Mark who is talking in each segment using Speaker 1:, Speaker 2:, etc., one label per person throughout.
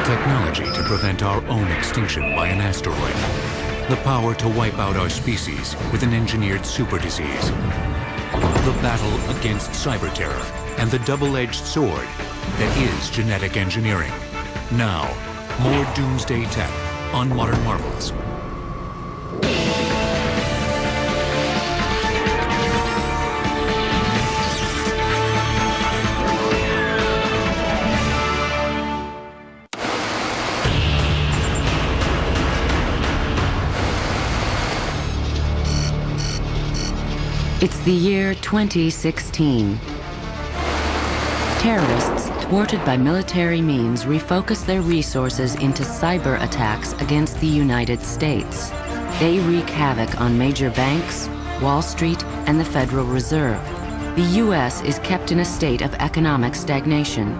Speaker 1: technology to prevent our own extinction by an asteroid. The power to wipe out our species with an engineered super disease. The battle against cyber terror and the double-edged sword that is genetic engineering. Now, more doomsday tech on Modern Marvels.
Speaker 2: It's the year 2016. Terrorists, thwarted by military means, refocus their resources into cyber attacks against the United States. They wreak havoc on major banks, Wall Street, and the Federal Reserve. The U.S. is kept in a state of economic stagnation.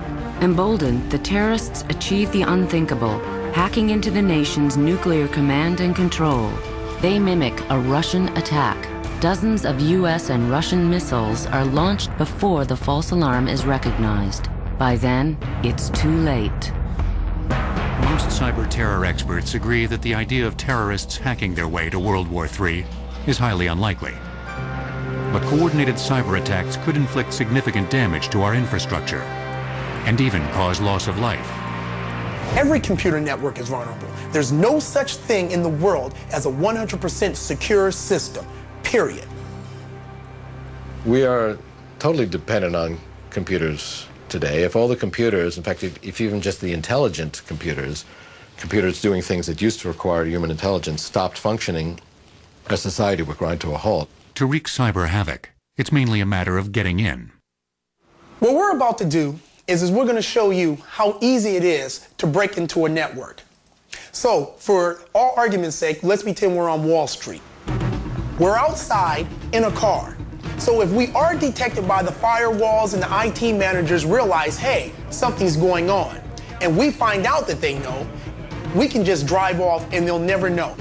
Speaker 2: Emboldened, the terrorists achieve the unthinkable, hacking into the nation's nuclear command and control. They mimic a Russian attack. Dozens of U.S. and Russian missiles are launched before the false alarm is recognized. By then, it's too late.
Speaker 1: Most cyber terror experts agree that the idea of terrorists hacking their way to World War III is highly unlikely. But coordinated cyber attacks could inflict significant damage to our infrastructure and even cause loss of life.
Speaker 3: Every computer network is vulnerable. There's no such thing in the world as a 100% secure system. Period.
Speaker 4: We are totally dependent on computers today. If all the computers, in fact, if even just the intelligent computers doing things that used to require human intelligence, stopped functioning, our society would grind to a halt.
Speaker 1: To wreak cyber havoc, it's mainly a matter of getting in.
Speaker 3: What we're about to do is we're going to show you how easy it is to break into a network. So, for all argument's sake, let's pretend we're on Wall Street. We're outside in a car. So if we are detected by the firewalls and the IT managers realize, hey, something's going on, and we find out that they know, we can just drive off and they'll never know.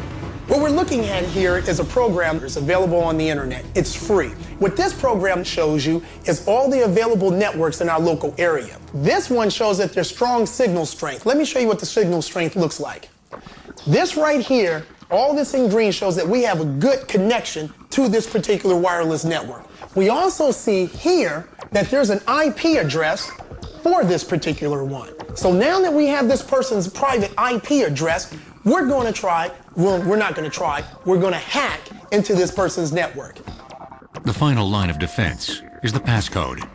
Speaker 3: What we're looking at here is a program that's available on the internet. It's free. What this program shows you is all the available networks in our local area. This one shows that there's strong signal strength. Let me show you what the signal strength looks like. This right here, all this in green shows that we have a good connection to this particular wireless network. We also see here that there's an IP address for this particular one. So now that we have this person's private IP address, we're going to try, well, we're not going to try, we're going to hack into this person's network.
Speaker 1: The final line of defense is the passcode.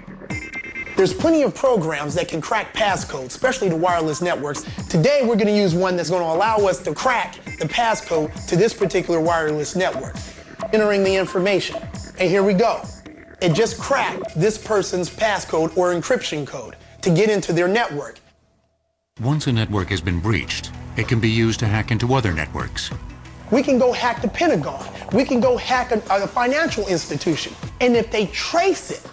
Speaker 3: There's plenty of programs that can crack passcodes, especially the wireless networks. Today, we're going to use one that's going to allow us to crack the passcode to this particular wireless network, entering the information. And here we go. It just cracked this person's passcode or encryption code to get into their network.
Speaker 1: Once a network has been breached, it can be used to hack into other networks.
Speaker 3: We can go hack the Pentagon. We can go hack a financial institution. And if they trace it,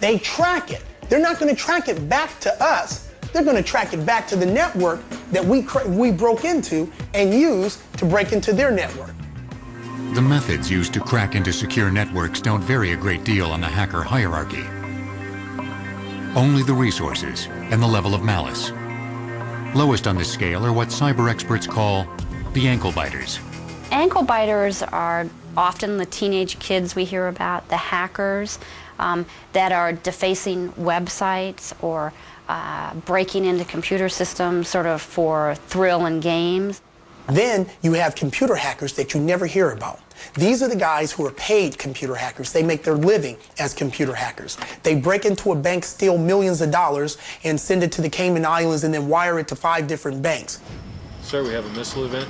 Speaker 3: they track it. They're not going to track it back to us. They're going to track it back to the network that we broke into and used to break into their network.
Speaker 1: The methods used to crack into secure networks don't vary a great deal on the hacker hierarchy. Only the resources and the level of malice. Lowest on this scale are what cyber experts call the ankle biters.
Speaker 5: Ankle biters are often the teenage kids we hear about, the hackers that are defacing websites or breaking into computer systems sort of for thrill and games.
Speaker 3: Then you have computer hackers that you never hear about. These are the guys who are paid computer hackers. They make their living as computer hackers. They break into a bank, steal millions of dollars, and send it to the Cayman Islands and then wire it to 5 different banks.
Speaker 6: Sir, we have a missile event.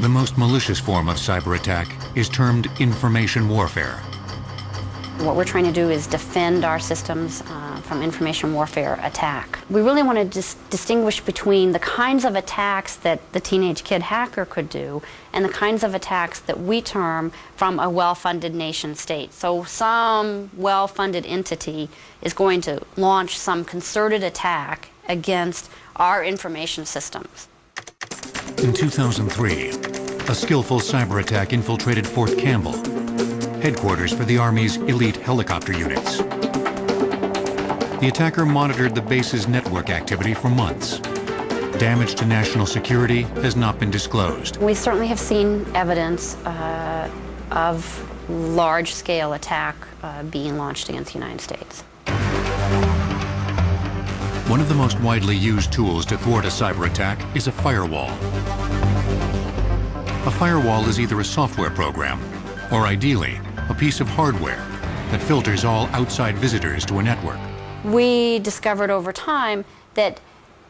Speaker 1: The most malicious form of cyber attack is termed information warfare.
Speaker 5: What we're trying to do is defend our systems from information warfare attack. We really want to distinguish between the kinds of attacks that the teenage kid hacker could do and the kinds of attacks that we term from a well-funded nation state. So some well-funded entity is going to launch some concerted attack against our information systems.
Speaker 1: In 2003, a skillful cyber attack infiltrated Fort Campbell, headquarters for the Army's elite helicopter units. The attacker monitored the base's network activity for months. Damage to national security has not been disclosed.
Speaker 5: We certainly have seen evidence of large-scale attack being launched against the United States.
Speaker 1: One of the most widely used tools to thwart a cyber attack is a firewall. A firewall is either a software program or, ideally, a piece of hardware that filters all outside visitors to a network.
Speaker 5: We discovered over time that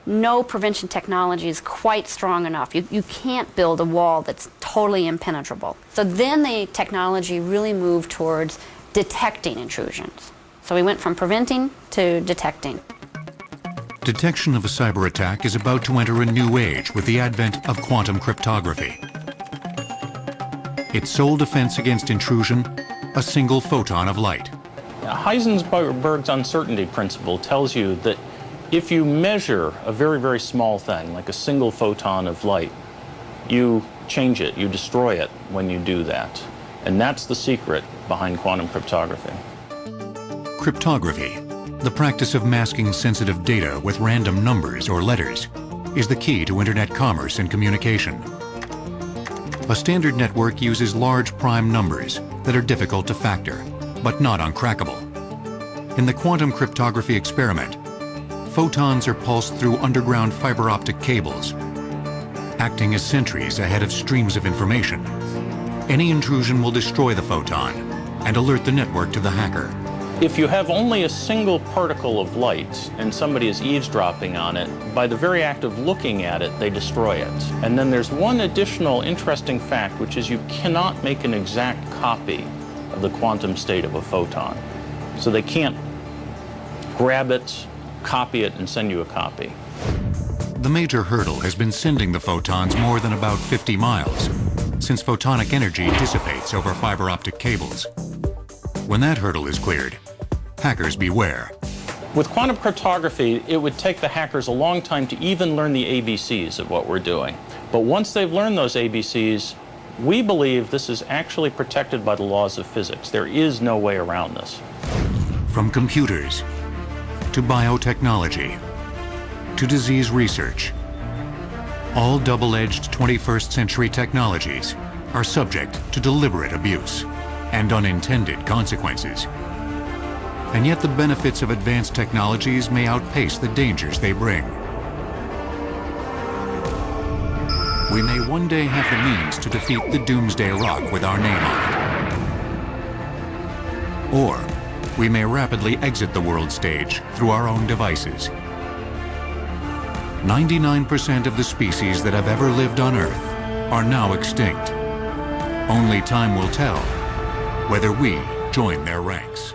Speaker 5: no prevention technology is quite strong enough. You can't build a wall that's totally impenetrable. So then the technology really moved towards detecting intrusions. So we went from preventing to detecting.
Speaker 1: Detection of a cyber attack is about to enter a new age with the advent of quantum cryptography. Its sole defense against intrusion, a single photon of light.
Speaker 7: Heisenberg's uncertainty principle tells you that if you measure a very, very small thing, like a single photon of light, you change it, you destroy it when you do that. And that's the secret behind quantum cryptography.
Speaker 1: Cryptography, the practice of masking sensitive data with random numbers or letters, is the key to internet commerce and communication. A standard network uses large prime numbers that are difficult to factor, but not uncrackable. In the quantum cryptography experiment, photons are pulsed through underground fiber optic cables, acting as sentries ahead of streams of information. Any intrusion will destroy the photon and alert the network to the hacker.
Speaker 7: If you have only a single particle of light and somebody is eavesdropping on it, by the very act of looking at it, they destroy it. And then there's one additional interesting fact, which is you cannot make an exact copy of the quantum state of a photon. So they can't grab it, copy it, and send you a copy.
Speaker 1: The major hurdle has been sending the photons more than about 50 miles, since photonic energy dissipates over fiber optic cables. When that hurdle is cleared, hackers beware.
Speaker 7: With quantum cryptography, it would take the hackers a long time to even learn the ABCs of what we're doing. But once they've learned those ABCs, we believe this is actually protected by the laws of physics. There is no way around this.
Speaker 1: From computers to biotechnology to disease research, all double-edged 21st century technologies are subject to deliberate abuse and unintended consequences. And yet the benefits of advanced technologies may outpace the dangers they bring. We may one day have the means to defeat the Doomsday Rock with our name on it. Or we may rapidly exit the world stage through our own devices. 99% of the species that have ever lived on Earth are now extinct. Only time will tell whether we join their ranks.